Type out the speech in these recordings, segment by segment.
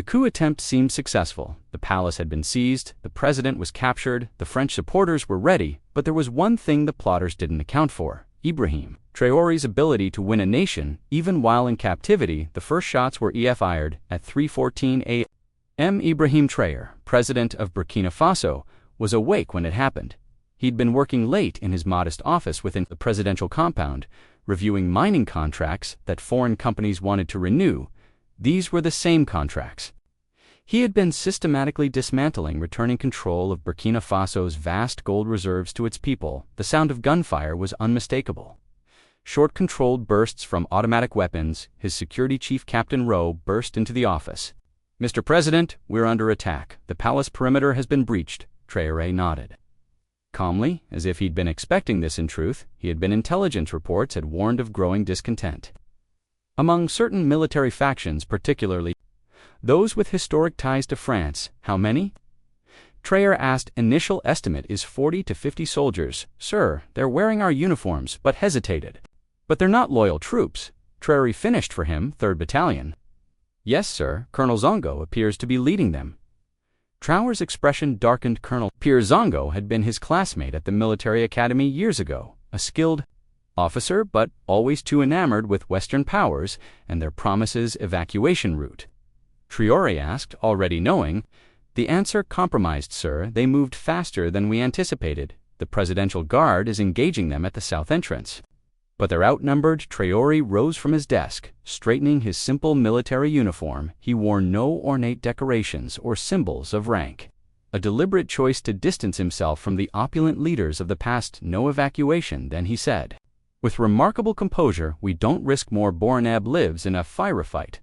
The coup attempt seemed successful. The palace had been seized, the president was captured, the French supporters were ready, but there was one thing the plotters didn't account for: Ibrahim Traoré's ability to win a nation, even while in captivity. The first shots were fired at 3:14 a.m. Ibrahim Traoré, President of Burkina Faso, was awake when it happened. He'd been working late in his modest office within the presidential compound, reviewing mining contracts that foreign companies wanted to renew. These were the same contracts he had been systematically dismantling, returning control of Burkina Faso's vast gold reserves to its people. The sound of gunfire was unmistakable. Short, controlled bursts from automatic weapons. His security chief, Captain Rowe, burst into the office. "Mr. President, we're under attack. The palace perimeter has been breached." Traoré nodded calmly, as if he'd been expecting this. In truth, intelligence reports had warned of growing discontent among certain military factions, particularly those with historic ties to France. "How many?" Traoré asked. "Initial estimate is 40 to 50 soldiers, sir. They're wearing our uniforms," but hesitated. "But they're not loyal troops." Traoré finished for him. "3rd Battalion." "Yes, sir. Colonel Zongo appears to be leading them." Traoré's expression darkened. Colonel Pierre Zongo had been his classmate at the military academy years ago, a skilled officer, but always too enamored with Western powers and their promises evacuation route. Traoré asked, already knowing. "The answer: compromised, sir. They moved faster than we anticipated. The Presidential Guard is engaging them at the south entrance. But they're outnumbered." Traoré rose from his desk, straightening his simple military uniform. He wore no ornate decorations or symbols of rank. A deliberate choice to distance himself from the opulent leaders of the past. "No evacuation," then he said, with remarkable composure. "We don't risk more Borinab lives in a firefight.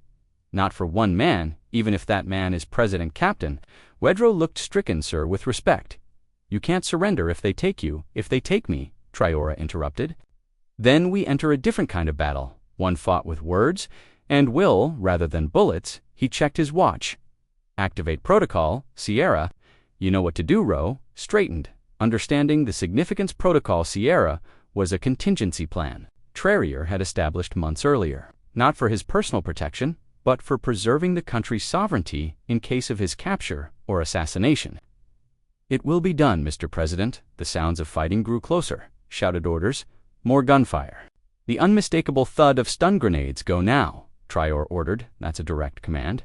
Not for one man, even if that man is President Captain." Wedro looked stricken. "Sir, with respect. You can't surrender if they take you." "If they take me," Traoré interrupted, "then we enter a different kind of battle, one fought with words and will rather than bullets." He checked his watch. "Activate protocol, Sierra." "You know what to do." Rowe straightened, understanding the significance. Protocol Sierra was a contingency plan Traoré had established months earlier, not for his personal protection, but for preserving the country's sovereignty in case of his capture or assassination. "It will be done, Mr. President." The sounds of fighting grew closer. Shouted orders. More gunfire. The unmistakable thud of stun grenades. "Go now," Traoré ordered. "That's a direct command."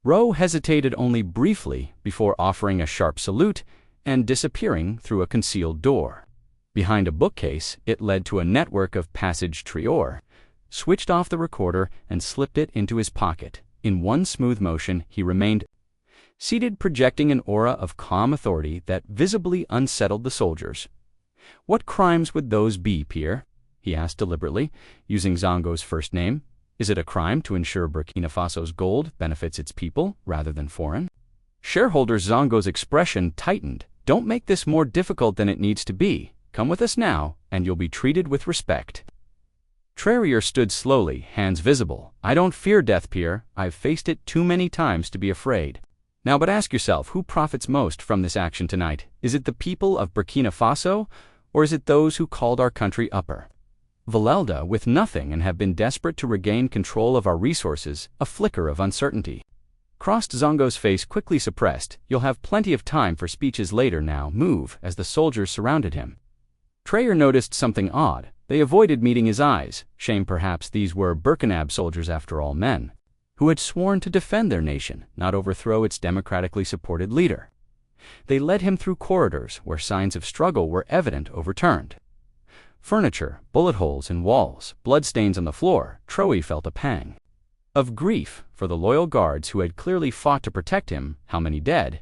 Rowe hesitated only briefly before offering a sharp salute and disappearing through a concealed door. Behind a bookcase, it led to a network of passage. Traoré switched off the recorder and slipped it into his pocket. In one smooth motion, he remained seated, projecting an aura of calm authority that visibly unsettled the soldiers. "What crimes would those be, Pierre?" he asked deliberately, using Zongo's first name. "Is it a crime to ensure Burkina Faso's gold benefits its people rather than foreign shareholders?" Zongo's expression tightened. "Don't make this more difficult than it needs to be. Come with us now, and you'll be treated with respect." Traoré stood slowly, hands visible. "I don't fear death, Pierre. I've faced it too many times to be afraid. Now, but ask yourself, who profits most from this action tonight? Is it the people of Burkina Faso, or is it those who called our country Upper Valelda with nothing and have been desperate to regain control of our resources?" A flicker of uncertainty crossed Zongo's face, quickly suppressed. "You'll have plenty of time for speeches later. Now move," as the soldiers surrounded him. Traoré noticed something odd. They avoided meeting his eyes. Shame, perhaps. These were Burkinab soldiers, after all, men who had sworn to defend their nation, not overthrow its democratically supported leader. They led him through corridors where signs of struggle were evident. Overturned furniture, bullet holes in walls, bloodstains on the floor. Traoré felt a pang of grief for the loyal guards who had clearly fought to protect him. "How many dead?"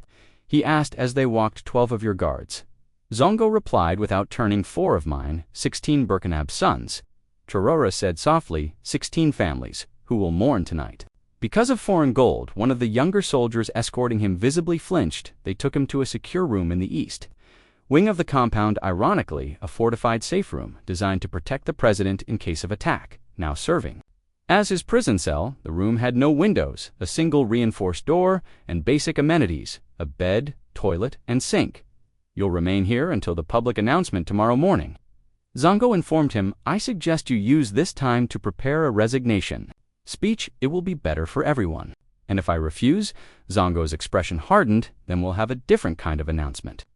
he asked as they walked. 12 of your guards." Zongo replied without turning. 4 of mine, 16 Burkinab sons." Traoré said softly. 16 families, who will mourn tonight because of foreign gold." One of the younger soldiers escorting him visibly flinched. They took him to a secure room in the east wing of the compound, ironically a fortified safe room designed to protect the president in case of attack, now serving as his prison cell. The room had no windows, a single reinforced door, and basic amenities: a bed, toilet, and sink. "You'll remain here until the public announcement tomorrow morning," Zongo informed him. "I suggest you use this time to prepare a resignation speech. It will be better for everyone." And if I refuse, Zongo's expression hardened, then we'll have a different kind of announcement.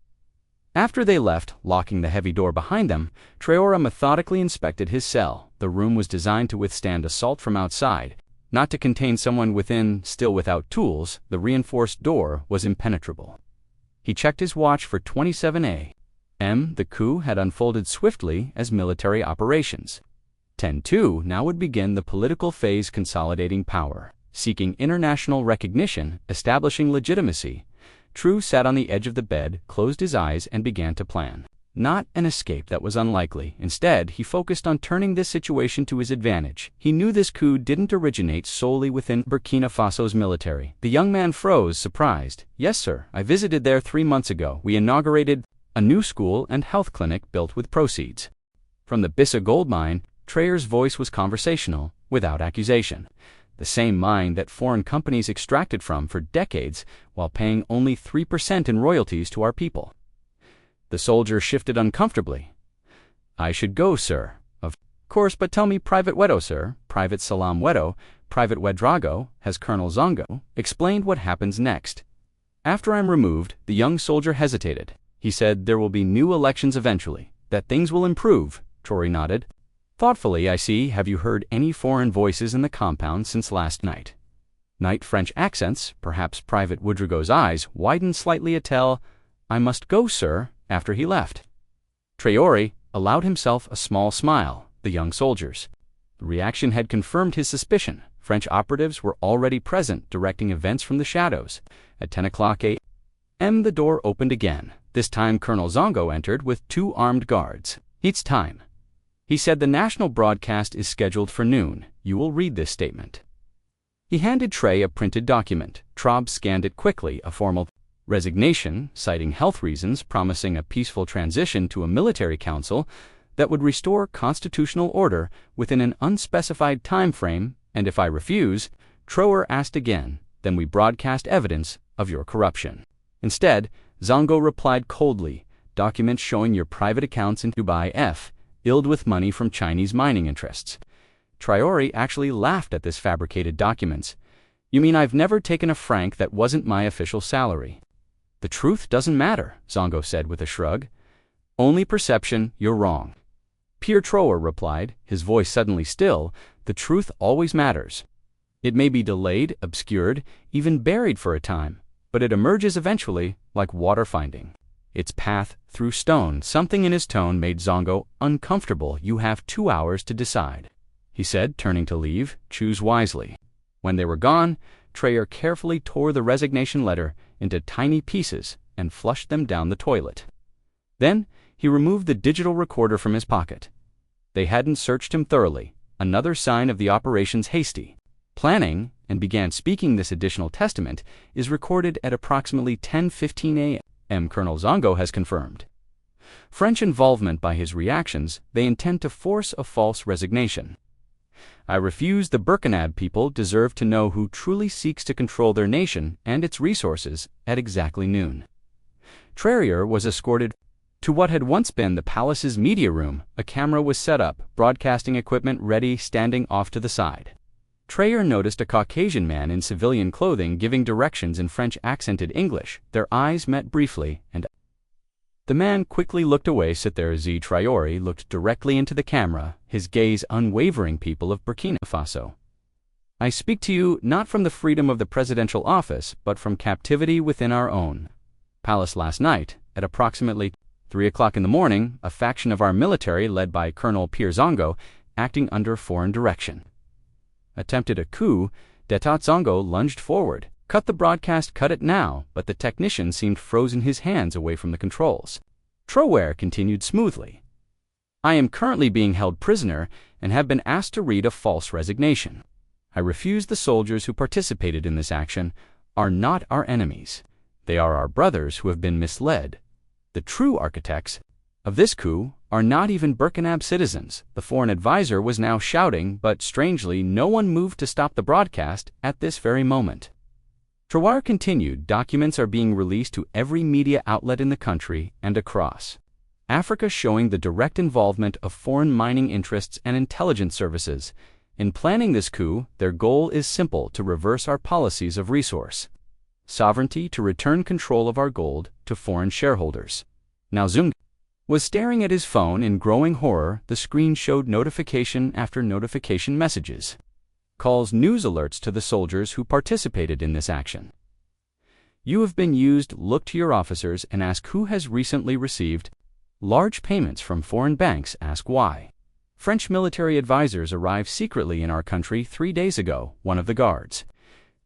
After they left, locking the heavy door behind them, Traoré methodically inspected his cell. The room was designed to withstand assault from outside, not to contain someone within. Still without tools, the reinforced door was impenetrable. He checked his watch for 27 a.m. The coup had unfolded swiftly as military operations. 10-2 now would begin the political phase, consolidating power, seeking international recognition, establishing legitimacy. Traoré sat on the edge of the bed, closed his eyes, and began to plan. Not an escape that was unlikely. Instead, he focused on turning this situation to his advantage. He knew this coup didn't originate solely within Burkina Faso's military. The young man froze, surprised. "Yes, sir. I visited there 3 months ago. We inaugurated a new school and health clinic built with proceeds from the Bissa gold mine." Traoré's voice was conversational, without accusation. The same mine that foreign companies extracted from for decades while paying only 3% in royalties to our people. The soldier shifted uncomfortably. "I should go, sir." "Of course, but tell me, Private Wedo, sir, Private Salam Wedo, Private Wedrago, has Colonel Zongo explained what happens next?" "After I'm removed," the young soldier hesitated. "He said there will be new elections eventually, that things will improve." Traoré nodded. "Thoughtfully, I see. Have you heard any foreign voices in the compound since last night?" Night French accents, perhaps Private Woodrigo's eyes, widened slightly. "I must go, sir," after he left. Traoré allowed himself a small smile. The young soldiers. The reaction had confirmed his suspicion. French operatives were already present, directing events from the shadows. At 10 o'clock a.m. the door opened again. This time Colonel Zongo entered with 2 armed guards. "It's time," he said. "The national broadcast is scheduled for noon. You will read this statement." He handed Traoré a printed document. Traoré scanned it quickly. A formal resignation, citing health reasons, promising a peaceful transition to a military council that would restore constitutional order within an unspecified time frame. "And if I refuse," Traoré asked again, "then we broadcast evidence of your corruption." Instead, Zongo replied coldly, "Documents showing your private accounts in Dubai filled with money from Chinese mining interests." Traoré actually laughed at this fabricated documents. "You mean I've never taken a franc that wasn't my official salary?" "The truth doesn't matter," Zongo said with a shrug. "Only perception. You're wrong." Pierre Traoré replied, his voice suddenly still. "The truth always matters. It may be delayed, obscured, even buried for a time, but it emerges eventually, like water finding its path through stone." Something in his tone made Zongo uncomfortable. "You have 2 hours to decide," he said, turning to leave. "Choose wisely." When they were gone, Traoré carefully tore the resignation letter into tiny pieces and flushed them down the toilet. Then he removed the digital recorder from his pocket. They hadn't searched him thoroughly, another sign of the operation's hasty planning, and began speaking. "This additional testament is recorded at approximately 10:15 a.m. Colonel Zongo has confirmed French involvement by his reactions. They intend to force a false resignation. I refuse. The Burkina people deserve to know who truly seeks to control their nation and its resources." At exactly noon, Traoré was escorted to what had once been the palace's media room. A camera was set up, broadcasting equipment ready, standing off to the side. Traoré noticed a Caucasian man in civilian clothing giving directions in French accented English. Their eyes met briefly, and the man quickly looked away. Traoré looked directly into the camera, his gaze unwavering. "People of Burkina Faso, I speak to you not from the freedom of the presidential office, but from captivity within our own palace. Last night, at approximately 3 o'clock in the morning, a faction of our military, led by Colonel Pierre Zongo, acting under foreign direction, attempted a coup d'état." Zongo lunged forward. "Cut the broadcast, cut it now," but the technician seemed frozen, his hands away from the controls. Traoré continued smoothly. "I am currently being held prisoner and have been asked to read a false resignation. I refuse. The soldiers who participated in this action are not our enemies. They are our brothers who have been misled. The true architects of this coup are not even Burkina citizens." The foreign advisor was now shouting, but strangely no one moved to stop the broadcast at this very moment. Traoré continued, "Documents are being released to every media outlet in the country and across Africa showing the direct involvement of foreign mining interests and intelligence services. In planning this coup, their goal is simple: to reverse our policies of resource sovereignty, to return control of our gold to foreign shareholders. Now Zung was staring at his phone in growing horror. The screen showed notification after notification messages, calls, news alerts to the soldiers who participated in this action. You have been used. Look to your officers and ask who has recently received large payments from foreign banks. Ask why. French military advisors arrived secretly in our country 3 days ago. One of the guards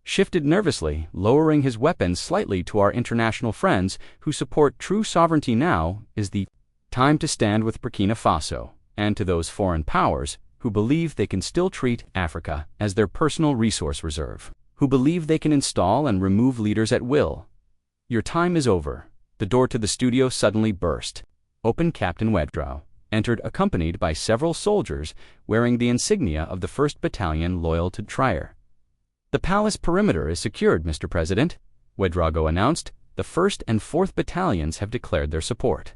shifted nervously, lowering his weapons slightly. To our international friends who support true sovereignty, now is the time to stand with Burkina Faso. And to those foreign powers who believe they can still treat Africa as their personal resource reserve, who believe they can install and remove leaders at will, your time is over. The door to the studio suddenly burst open. Captain Wedrow entered, accompanied by several soldiers wearing the insignia of the 1st Battalion loyal to Traoré. The palace perimeter is secured, Mr. President, Wedrow announced. The 1st and 4th Battalions have declared their support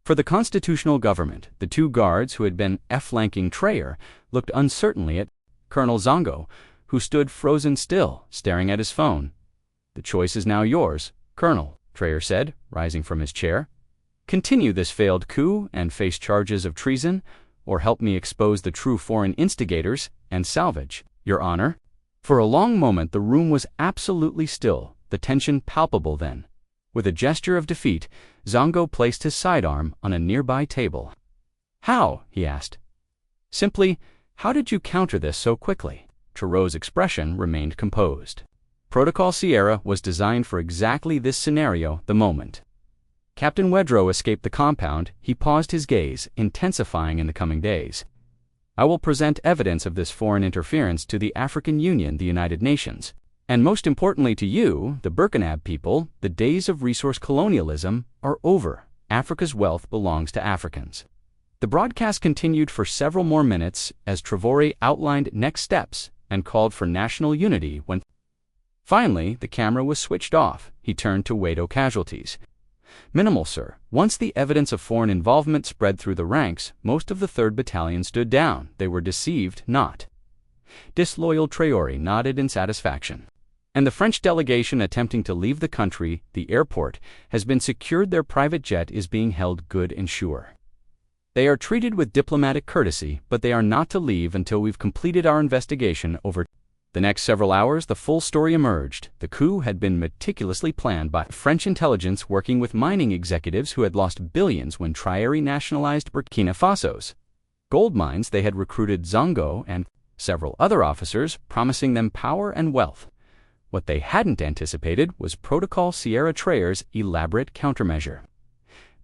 for the constitutional government. The 2 guards who had been flanking Traoré looked uncertainly at Colonel Zongo, who stood frozen still, staring at his phone. The choice is now yours, Colonel, Traoré said, rising from his chair. Continue this failed coup and face charges of treason, or help me expose the true foreign instigators and salvage your honor. For a long moment the room was absolutely still, the tension palpable. Then, with a gesture of defeat, Zongo placed his sidearm on a nearby table. How? He asked. Simply, how did you counter this so quickly? Traoré's expression remained composed. Protocol Sierra was designed for exactly this scenario. The moment Captain Wedrow escaped the compound, he paused, his gaze intensifying. In the coming days, I will present evidence of this foreign interference to the African Union, the United Nations, and most importantly to you, the Burkina people. The days of resource colonialism are over. Africa's wealth belongs to Africans. The broadcast continued for several more minutes as Traoré outlined next steps and called for national unity. When finally the camera was switched off, he turned to Wado. Casualties minimal, sir. Once the evidence of foreign involvement spread through the ranks, most of the 3rd Battalion stood down. They were deceived, not disloyal. Traoré nodded in satisfaction. And the French delegation attempting to leave the country, the airport has been secured. Their private jet is being held good and sure. They are treated with diplomatic courtesy, but they are not to leave until we've completed our investigation. Over the next several hours, the full story emerged. The coup had been meticulously planned by French intelligence, working with mining executives who had lost billions when Traoré nationalized Burkina Faso's gold mines. They had recruited Zongo and several other officers, promising them power and wealth. What they hadn't anticipated was Protocol Sierra Traoré's elaborate countermeasure.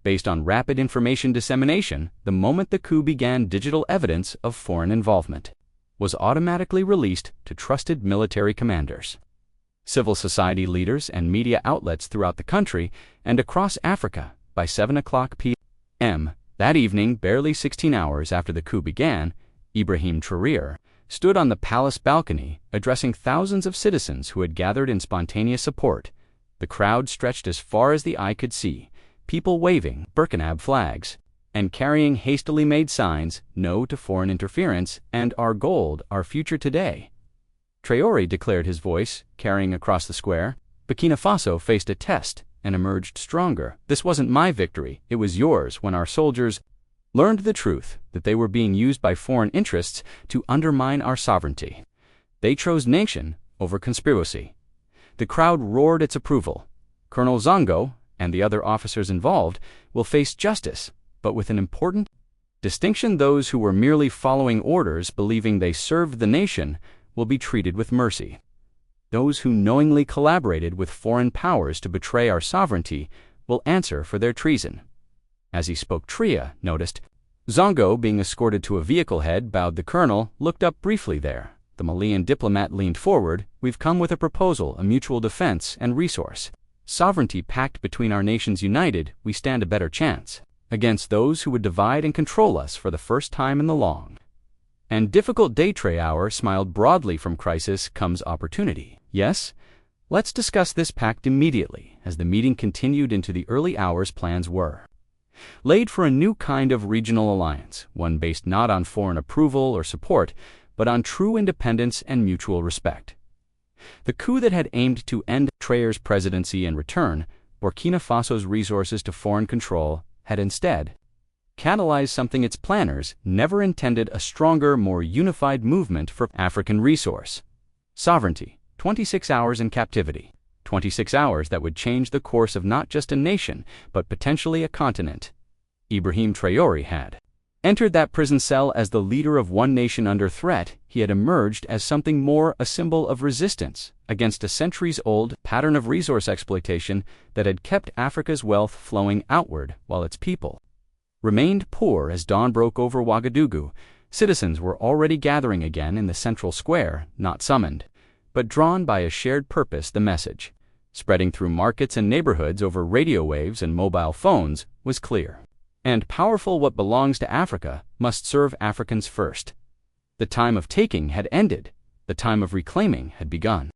Based on rapid information dissemination, the moment the coup began, digital evidence of foreign involvement was automatically released to trusted military commanders, civil society leaders, and media outlets throughout the country and across Africa. By 7:00 p.m. that evening, barely 16 hours after the coup began, Ibrahim Traoré stood on the palace balcony, addressing thousands of citizens who had gathered in spontaneous support. The crowd stretched as far as the eye could see, people waving Burkina flags and carrying hastily made signs, "No to foreign interference" and "Our gold, our future today." Traoré declared, his voice carrying across the square. Burkina Faso faced a test and emerged stronger. This wasn't my victory, it was yours. When our soldiers learned the truth, that they were being used by foreign interests to undermine our sovereignty, they chose nation over conspiracy. The crowd roared its approval. Colonel Zongo and the other officers involved will face justice, but with an important distinction: those who were merely following orders, believing they served the nation, will be treated with mercy. Those who knowingly collaborated with foreign powers to betray our sovereignty will answer for their treason. As he spoke, Traoré noticed Zongo being escorted to a vehicle. Head bowed. The colonel looked up briefly there. The Malian diplomat leaned forward. "We've come with a proposal, a mutual defense and resource sovereignty pact between our nations. United, we stand a better chance against those who would divide and control us for the first time in the long and difficult day." Traoré smiled broadly. From crisis comes opportunity. Yes, let's discuss this pact immediately. As the meeting continued into the early hours, plans were laid for a new kind of regional alliance, one based not on foreign approval or support, but on true independence and mutual respect. The coup that had aimed to end Traoré's presidency and return Burkina Faso's resources to foreign control had instead catalyzed something its planners never intended: a stronger, more unified movement for African resource sovereignty. 26 hours in captivity. 26 hours that would change the course of not just a nation, but potentially a continent. Ibrahim Traoré had entered that prison cell as the leader of one nation under threat. He had emerged as something more, a symbol of resistance against a centuries-old pattern of resource exploitation that had kept Africa's wealth flowing outward while its people remained poor. As dawn broke over Ouagadougou, citizens were already gathering again in the central square, not summoned, but drawn by a shared purpose. The message, spreading through markets and neighborhoods over radio waves and mobile phones, was clear and powerful: what belongs to Africa must serve Africans first. The time of taking had ended, the time of reclaiming had begun.